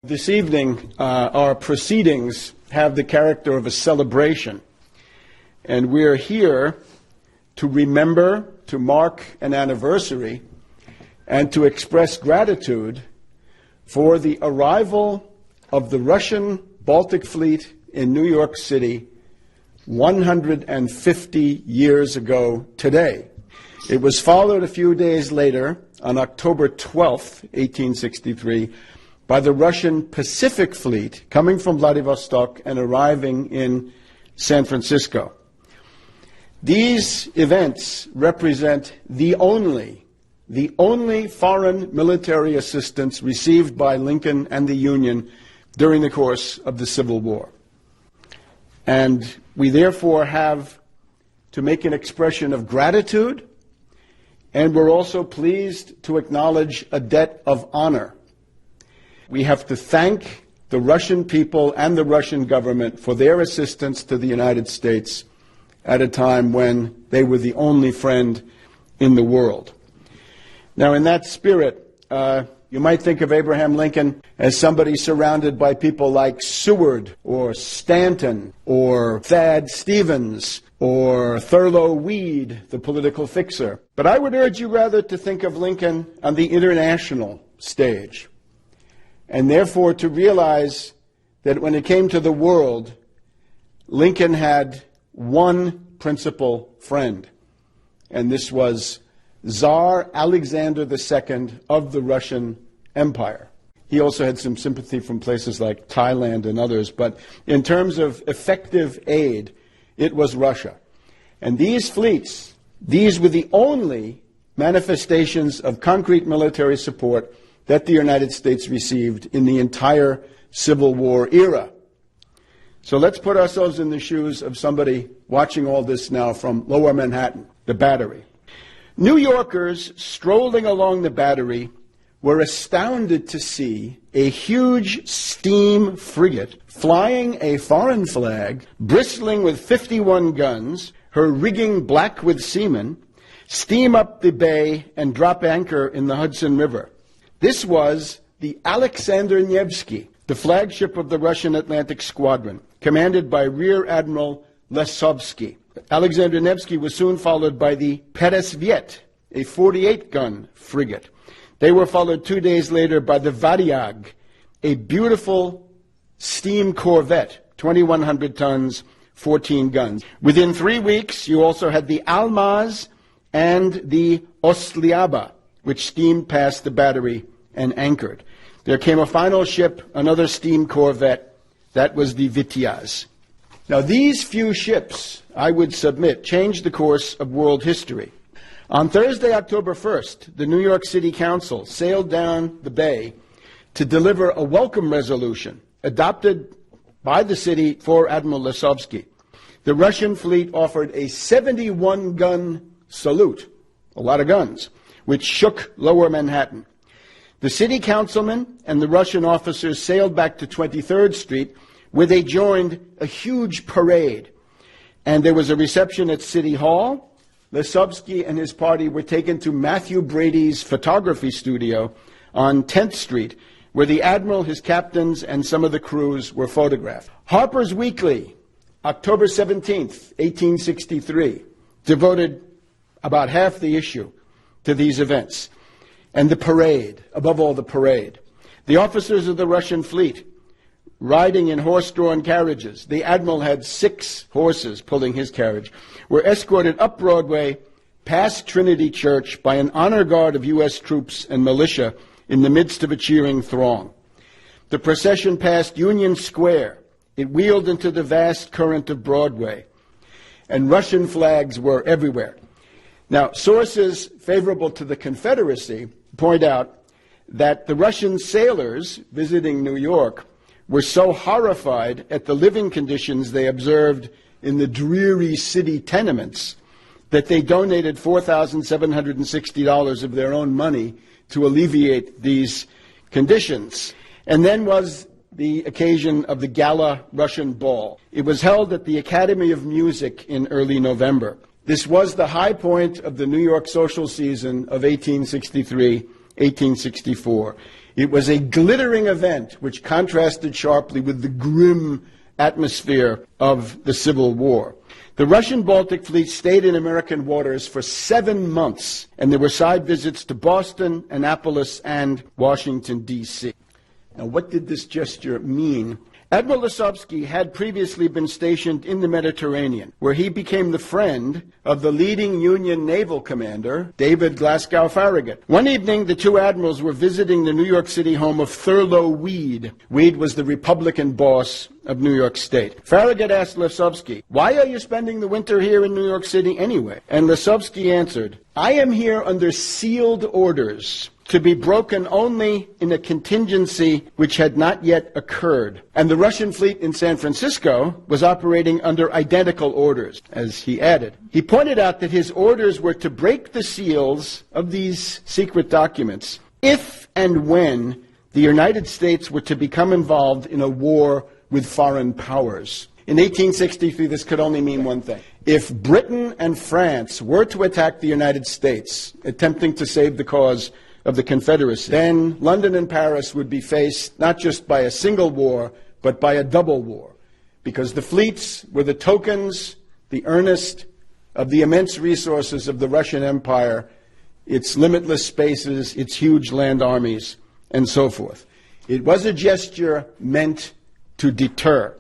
This evening, our proceedings have the character of a celebration, and we're here to remember, to mark an anniversary, and to express gratitude for the arrival of the Russian Baltic Fleet in New York City 150 years ago today. It was followed a few days later, on October 12th, 1863, by the Russian Pacific Fleet coming from Vladivostok and arriving in San Francisco. These events represent the only foreign military assistance received by Lincoln and the Union during the course of the Civil War. And we therefore have to make an expression of gratitude, and we're also pleased to acknowledge a debt of honor. We have to thank the Russian people and the Russian government for their assistance to the United States at a time when they were the only friend in the world. Now, in that spirit, you might think of Abraham Lincoln as somebody surrounded by people like Seward or Stanton or Thad Stevens or Thurlow Weed, the political fixer. But I would urge you rather to think of Lincoln on the international stage, and therefore to realize that when it came to the world, Lincoln had one principal friend, and this was Tsar Alexander II of the Russian Empire. He also had some sympathy from places like Thailand and others, but in terms of effective aid, it was Russia. And these fleets, these were the only manifestations of concrete military support that the United States received in the entire Civil War era. So let's put ourselves in the shoes of somebody watching all this now from Lower Manhattan, the Battery. New Yorkers strolling along the Battery were astounded to see a huge steam frigate flying a foreign flag, bristling with 51 guns, her rigging black with seamen, steam up the bay and drop anchor in the Hudson River. This was the Alexander Nevsky, the flagship of the Russian Atlantic Squadron, commanded by Rear Admiral Lesovsky. Alexander Nevsky was soon followed by the Peresviet, a 48-gun frigate. They were followed 2 days later by the Variag, a beautiful steam corvette, 2,100 tons, 14 guns. Within 3 weeks, you also had the Almaz and the Ostliaba, which steamed past the Battery and anchored. There came a final ship, another steam corvette. That was the Vityaz. Now, these few ships, I would submit, changed the course of world history. On Thursday, October 1st, the New York City Council sailed down the bay to deliver a welcome resolution adopted by the city for Admiral Lesovsky. The Russian fleet offered a 71-gun salute, a lot of guns, which shook Lower Manhattan. The city councilmen and the Russian officers sailed back to 23rd Street, where they joined a huge parade. And there was a reception at City Hall. Lesovsky and his party were taken to Matthew Brady's photography studio on 10th Street, where the admiral, his captains, and some of the crews were photographed. Harper's Weekly, October 17th, 1863, devoted about half the issue to these events. And the parade, above all the parade. The officers of the Russian fleet riding in horse-drawn carriages, the admiral had 6 horses pulling his carriage, were escorted up Broadway past Trinity Church by an honor guard of U.S. troops and militia in the midst of a cheering throng. The procession passed Union Square. It wheeled into the vast current of Broadway, and Russian flags were everywhere. Now, sources favorable to the Confederacy point out that the Russian sailors visiting New York were so horrified at the living conditions they observed in the dreary city tenements that they donated $4,760 of their own money to alleviate these conditions. And then was the occasion of the Gala Russian Ball. It was held at the Academy of Music in early November. This was the high point of the New York social season of 1863, 1864. It was a glittering event which contrasted sharply with the grim atmosphere of the Civil War. The Russian Baltic Fleet stayed in American waters for 7 months, and there were side visits to Boston, Annapolis, and Washington, D.C. Now, what did this gesture mean? Admiral Lisovsky had previously been stationed in the Mediterranean, where he became the friend of the leading Union naval commander, David Glasgow Farragut. One evening, the two admirals were visiting the New York City home of Thurlow Weed. Weed was the Republican boss of New York State. Farragut asked Lisovsky, "Why are you spending the winter here in New York City anyway?" And Lisovsky answered, "I am here under sealed orders, to be broken only in a contingency which had not yet occurred." And the Russian fleet in San Francisco was operating under identical orders, as he added. He pointed out that his orders were to break the seals of these secret documents if and when the United States were to become involved in a war with foreign powers. In 1863, this could only mean one thing. If Britain and France were to attack the United States, attempting to save the cause of the Confederacy, then London and Paris would be faced not just by a single war, but by a double war, because the fleets were the tokens, the earnest of the immense resources of the Russian Empire, its limitless spaces, its huge land armies, and so forth. It was a gesture meant to deter.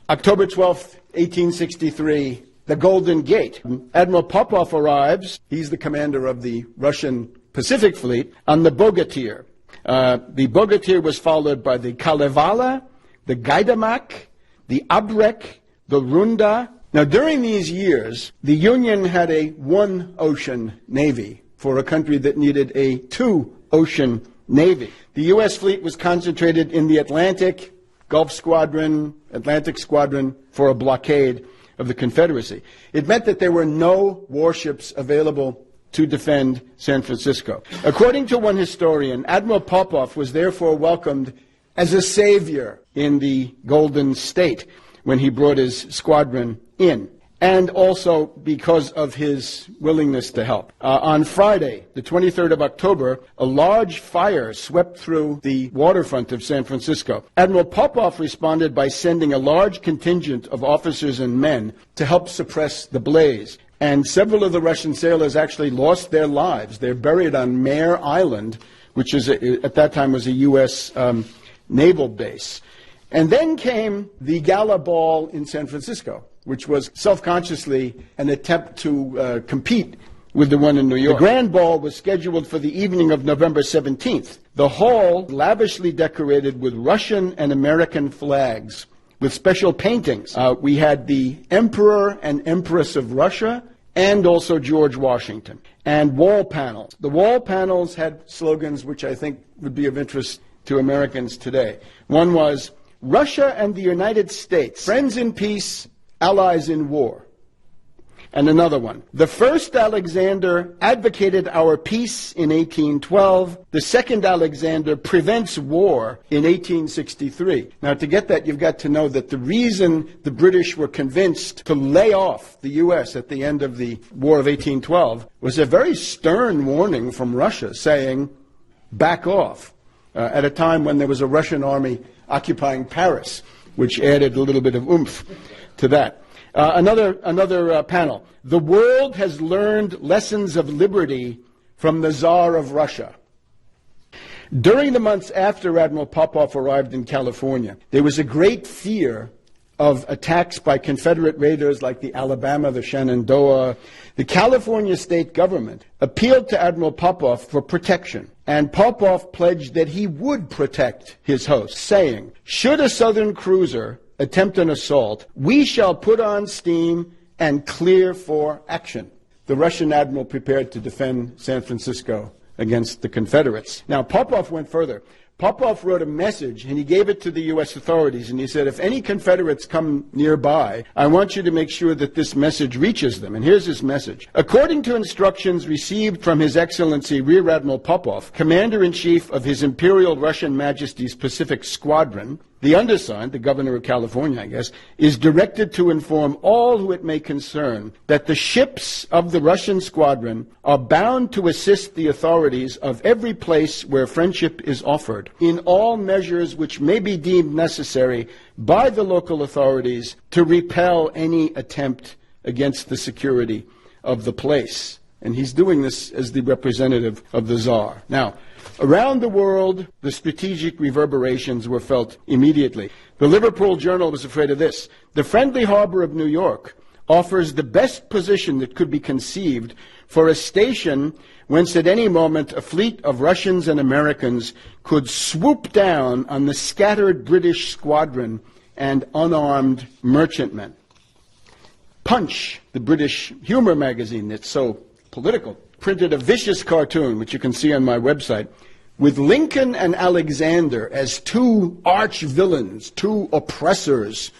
October 12th, 1863, the Golden Gate. Admiral Popov arrives. He's the commander of the Russian Pacific Fleet on the Bogatyr. The Bogatyr was followed by the Kalevala, the Gaidamak, the Abrek, the Runda. Now, during these years, the Union had a one-ocean navy for a country that needed a two-ocean navy. The U.S. fleet was concentrated in the Atlantic, Gulf Squadron, Atlantic Squadron for a blockade of the Confederacy. It meant that there were no warships available to defend San Francisco. According to one historian, Admiral Popov was therefore welcomed as a savior in the Golden State when he brought his squadron in, and also because of his willingness to help. On Friday, the 23rd of October, a large fire swept through the waterfront of San Francisco. Admiral Popov responded by sending a large contingent of officers and men to help suppress the blaze. And several of the Russian sailors actually lost their lives. They're buried on Mare Island, which is at that time was a U.S. Naval base. And then came the Gala Ball in San Francisco, which was self-consciously an attempt to compete with the one in New York. The Grand Ball was scheduled for the evening of November 17th. The hall lavishly decorated with Russian and American flags, with special paintings. We had the Emperor and Empress of Russia and also George Washington, and wall panels. The wall panels had slogans which I think would be of interest to Americans today. One was, "Russia and the United States, friends in peace, allies in war." And another one, "The first Alexander advocated our peace in 1812. The second Alexander prevents war in 1863. Now, to get that, you've got to know that the reason the British were convinced to lay off the U.S. at the end of the War of 1812 was a very stern warning from Russia saying, back off, at a time when there was a Russian army occupying Paris, which added a little bit of oomph to that. Another panel. "The world has learned lessons of liberty from the Tsar of Russia." During the months after Admiral Popov arrived in California, there was a great fear of attacks by Confederate raiders like the Alabama, the Shenandoah. The California state government appealed to Admiral Popov for protection, and Popov pledged that he would protect his host, saying, "Should a Southern cruiser attempt an assault, we shall put on steam and clear for action." The Russian admiral prepared to defend San Francisco against the Confederates. Now, Popov went further. Popov wrote a message, and he gave it to the U.S. authorities, and he said, if any Confederates come nearby, I want you to make sure that this message reaches them. And here's his message. "According to instructions received from His Excellency Rear Admiral Popov, Commander-in-Chief of His Imperial Russian Majesty's Pacific Squadron, The undersigned, the governor of California, I guess, is directed to inform all who it may concern that the ships of the Russian squadron are bound to assist the authorities of every place where friendship is offered in all measures which may be deemed necessary by the local authorities to repel any attempt against the security of the place. And he's doing this as the representative of the Tsar. Now, around the world, the strategic reverberations were felt immediately. The Liverpool Journal was afraid of this. The friendly harbor of New York offers the best position that could be conceived for a station whence at any moment a fleet of Russians and Americans could swoop down on the scattered British squadron and unarmed merchantmen. Punch, the British humor magazine that's so political, printed a vicious cartoon, which you can see on my website, with Lincoln and Alexander as two arch villains, two oppressors.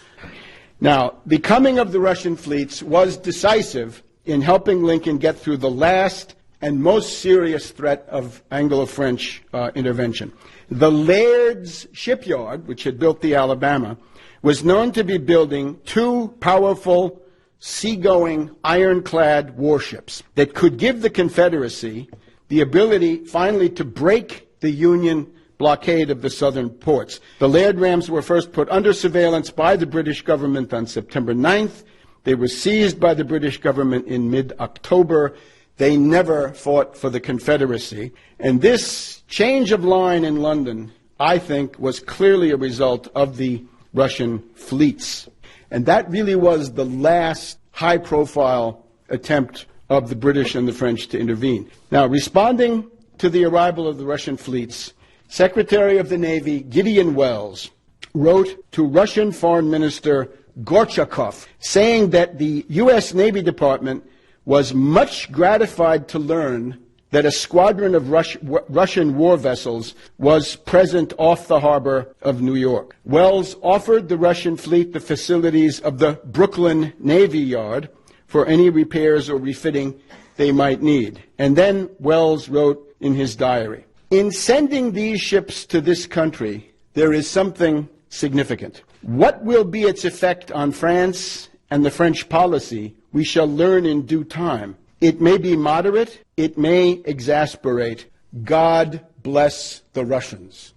Now, the coming of the Russian fleets was decisive in helping Lincoln get through the last and most serious threat of Anglo-French intervention. The Laird's shipyard, which had built the Alabama, was known to be building two powerful seagoing ironclad warships that could give the Confederacy the ability finally to break the Union blockade of the southern ports. The Laird rams were first put under surveillance by the British government on September 9th. They were seized by the British government in mid-October. They never fought for the Confederacy. And this change of line in London, I think, was clearly a result of the Russian fleets. And that really was the last high-profile attempt of the British and the French to intervene. Now, responding to the arrival of the Russian fleets, Secretary of the Navy Gideon Welles wrote to Russian Foreign Minister Gorchakov saying that the U.S. Navy Department was much gratified to learn that a squadron of Russian war vessels was present off the harbor of New York. Welles offered the Russian fleet the facilities of the Brooklyn Navy Yard for any repairs or refitting they might need. And then Welles wrote in his diary, "In sending these ships to this country, there is something significant. What will be its effect on France and the French policy, we shall learn in due time. It may be moderate, it may exasperate. God bless the Russians."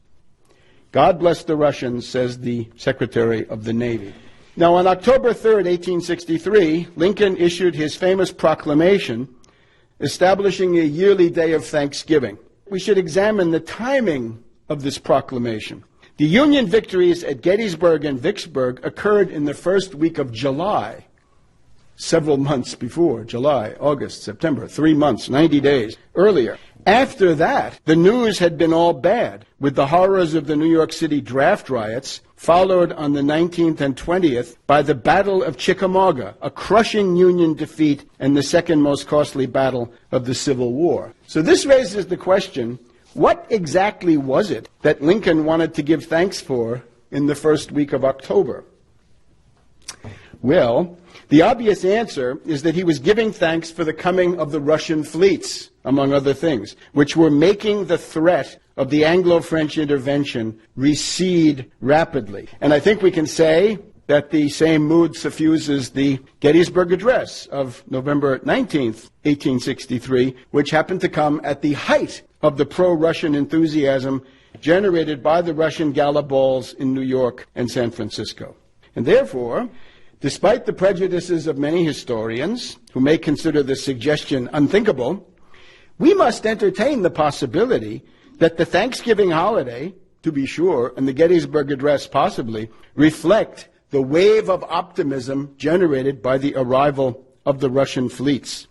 God bless the Russians, says the Secretary of the Navy. Now, on October 3rd, 1863, Lincoln issued his famous proclamation establishing a yearly day of Thanksgiving. We should examine the timing of this proclamation. The Union victories at Gettysburg and Vicksburg occurred in the first week of July, several months before, July, August, September, 3 months, 90 days earlier. After that, the news had been all bad, with the horrors of the New York City draft riots, followed on the 19th and 20th by the Battle of Chickamauga, a crushing Union defeat and the second most costly battle of the Civil War. So this raises the question, what exactly was it that Lincoln wanted to give thanks for in the first week of October? Well, the obvious answer is that he was giving thanks for the coming of the Russian fleets, among other things, which were making the threat of the Anglo-French intervention recede rapidly. And I think we can say that the same mood suffuses the Gettysburg Address of November 19th, 1863, which happened to come at the height of the pro-Russian enthusiasm generated by the Russian gala balls in New York and San Francisco. And therefore, despite the prejudices of many historians who may consider this suggestion unthinkable, we must entertain the possibility that the Thanksgiving holiday, to be sure, and the Gettysburg Address possibly, reflect the wave of optimism generated by the arrival of the Russian fleets.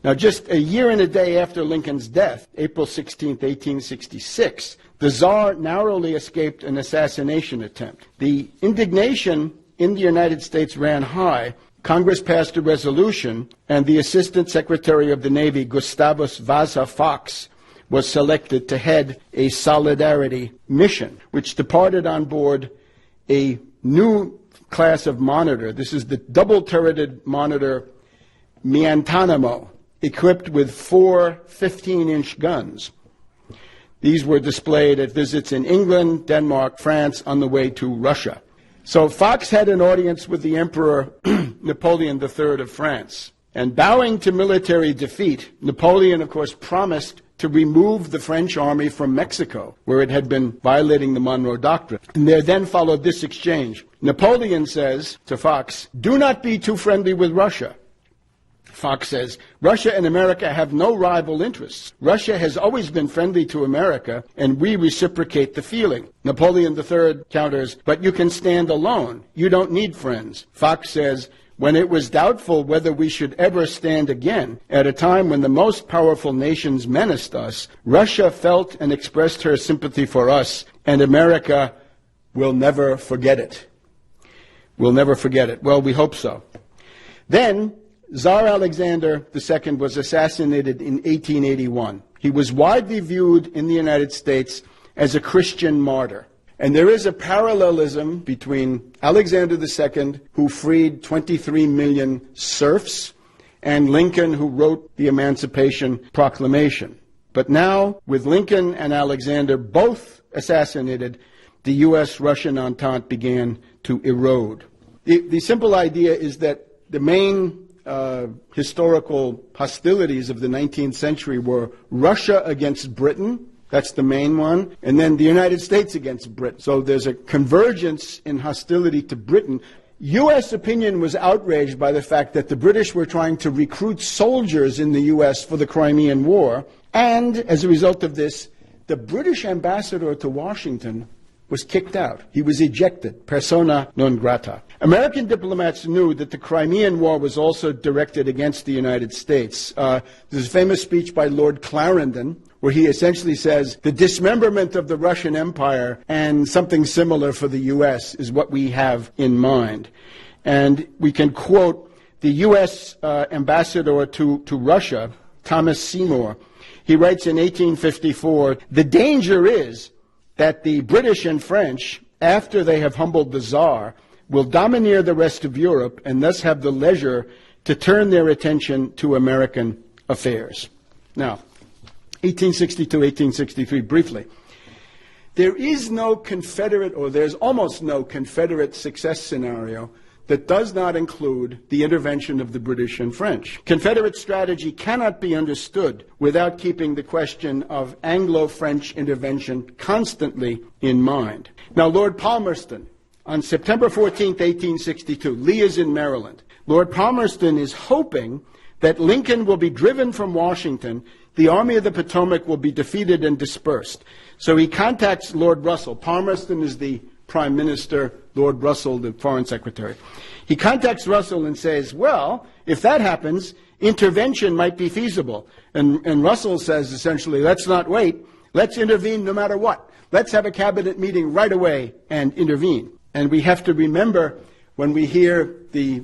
Now, just a year and a day after Lincoln's death, April 16, 1866, the Tsar narrowly escaped an assassination attempt. The indignation in the United States ran high. Congress passed a resolution, and the Assistant Secretary of the Navy, Gustavus Vasa Fox, was selected to head a solidarity mission, which departed on board a new class of monitor. This is the double-turreted monitor Miantanamo, equipped with 4 15-inch guns. These were displayed at visits in England, Denmark, France, on the way to Russia. So Fox had an audience with the Emperor Napoleon III of France. And bowing to military defeat, Napoleon, of course, promised to remove the French army from Mexico, where it had been violating the Monroe Doctrine. And there then followed this exchange. Napoleon says to Fox, "Do not be too friendly with Russia." Fox says, "Russia and America have no rival interests. Russia has always been friendly to America, and we reciprocate the feeling." Napoleon III counters, "But you can stand alone. You don't need friends." Fox says, "When it was doubtful whether we should ever stand again, at a time when the most powerful nations menaced us, Russia felt and expressed her sympathy for us, and America will never forget it." We'll never forget it. Well, we hope so. Then, Tsar Alexander II was assassinated in 1881. He was widely viewed in the United States as a Christian martyr. And there is a parallelism between Alexander II, who freed 23 million serfs, and Lincoln, who wrote the Emancipation Proclamation. But now, with Lincoln and Alexander both assassinated, the U.S.-Russian Entente began to erode. The simple idea is that the main historical hostilities of the 19th century were Russia against Britain. That's the main one. And then the United States against Britain. So there's a convergence in hostility to Britain. U.S. opinion was outraged by the fact that the British were trying to recruit soldiers in the U.S. for the Crimean War. And as a result of this, the British ambassador to Washington was kicked out. He was ejected, persona non grata. American diplomats knew that the Crimean War was also directed against the United States. There's a famous speech by Lord Clarendon, where he essentially says, the dismemberment of the Russian Empire and something similar for the U.S. is what we have in mind. And we can quote the U.S. ambassador to Russia, Thomas Seymour. He writes in 1854, "The danger is that the British and French, after they have humbled the Tsar, will domineer the rest of Europe and thus have the leisure to turn their attention to American affairs." Now, 1862, 1863, briefly. There is no Confederate, or there's almost no Confederate success scenario that does not include the intervention of the British and French. Confederate strategy cannot be understood without keeping the question of Anglo-French intervention constantly in mind. Now, Lord Palmerston, on September 14, 1862, Lee is in Maryland. Lord Palmerston is hoping that Lincoln will be driven from Washington, the Army of the Potomac will be defeated and dispersed. So he contacts Lord Russell. Palmerston is the Prime Minister, Lord Russell, the Foreign Secretary. He contacts Russell and says, well, if that happens, intervention might be feasible. And Russell says, essentially, let's not wait. Let's intervene no matter what. Let's have a cabinet meeting right away and intervene. And we have to remember, when we hear the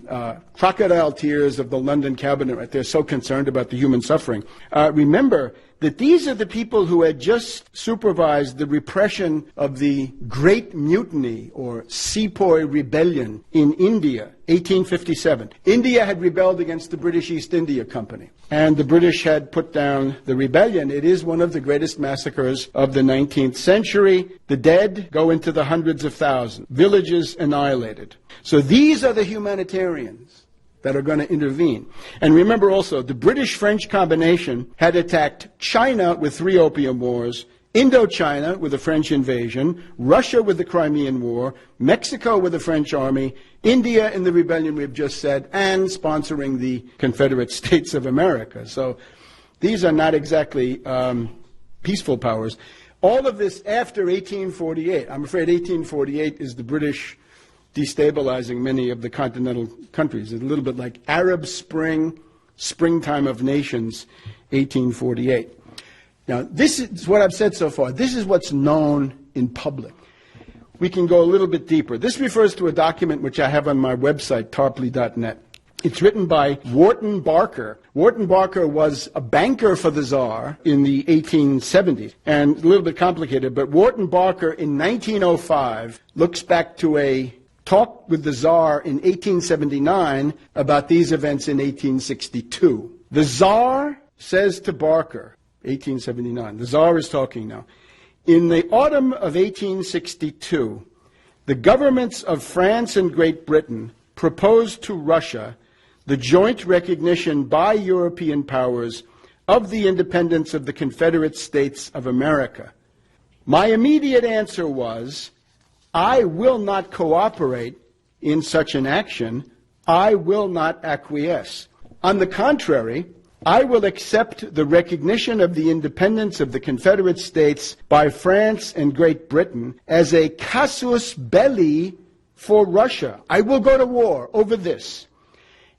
crocodile tears of the London cabinet, right, they're so concerned about the human suffering. Remember that these are the people who had just supervised the repression of the Great Mutiny, or Sepoy Rebellion, in India, 1857. India had rebelled against the British East India Company, and the British had put down the rebellion. It is one of the greatest massacres of the 19th century. The dead go into the hundreds of thousands, villages annihilated. So these are the humanitarians that are going to intervene. And remember also, the British-French combination had attacked China with 3 Opium Wars, Indochina with the French invasion, Russia with the Crimean War, Mexico with the French army, India in the rebellion we've just said, and sponsoring the Confederate States of America. So these are not exactly peaceful powers. All of this after 1848. I'm afraid 1848 is the British destabilizing many of the continental countries. It's a little bit like Arab Spring, Springtime of Nations, 1848. Now, this is what I've said so far. This is what's known in public. We can go a little bit deeper. This refers to a document which I have on my website, tarpley.net. It's written by Wharton Barker. Wharton Barker was a banker for the Tsar in the 1870s, and a little bit complicated, but Wharton Barker in 1905 looks back to a talk with the Tsar in 1879 about these events in 1862. The Tsar says to Barker, 1879. The Tsar is talking now. In the autumn of 1862, the governments of France and Great Britain proposed to Russia the joint recognition by European powers of the independence of the Confederate States of America. My immediate answer was, I will not cooperate in such an action. I will not acquiesce. On the contrary, I will accept the recognition of the independence of the Confederate States by France and Great Britain as a casus belli for Russia. I will go to war over this.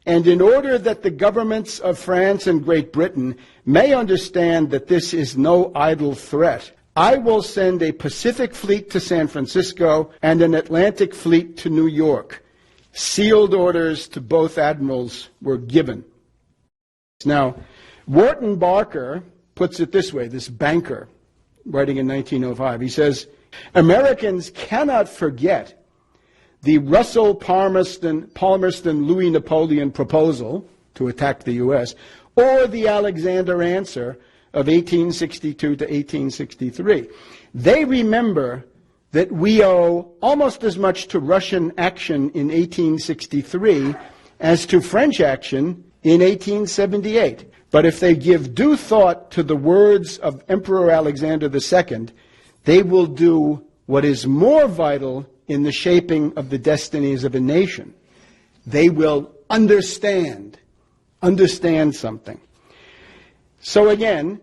And in order that the governments of France and Great Britain may understand that this is no idle threat, I will send a Pacific fleet to San Francisco and an Atlantic fleet to New York. Sealed orders to both admirals were given. Now, Wharton Barker puts it this way, this banker, writing in 1905. He says, Americans cannot forget the Russell-Palmerston-Louis Napoleon proposal to attack the U.S., or the Alexander answer of 1862 to 1863. They remember that we owe almost as much to Russian action in 1863 as to French action in 1878. But if they give due thought to the words of Emperor Alexander II, they will do what is more vital in the shaping of the destinies of a nation. They will understand something. So again,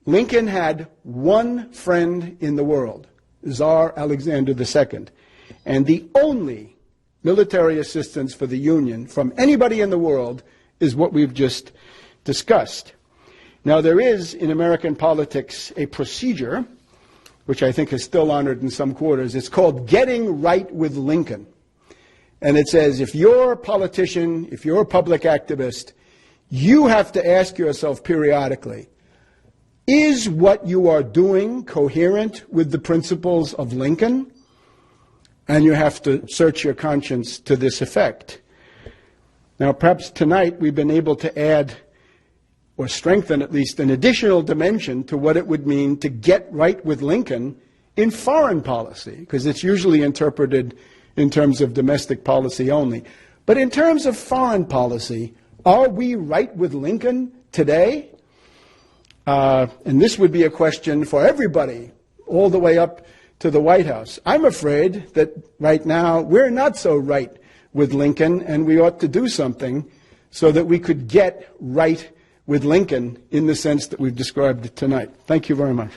Lincoln had one friend in the world, Tsar Alexander II, and the only military assistance for the Union from anybody in the world is what we've just discussed. Now, there is in American politics a procedure which I think is still honored in some quarters. It's called Getting Right with Lincoln. And it says, if you're a politician, if you're a public activist, you have to ask yourself periodically, is what you are doing coherent with the principles of Lincoln? And you have to search your conscience to this effect. Now, perhaps tonight we've been able to add or strengthen at least an additional dimension to what it would mean to get right with Lincoln in foreign policy, because it's usually interpreted in terms of domestic policy only. But in terms of foreign policy, are we right with Lincoln today? And this would be a question for everybody, all the way up to the White House. I'm afraid that right now we're not so right with Lincoln, and we ought to do something so that we could get right with Lincoln in the sense that we've described it tonight. Thank you very much.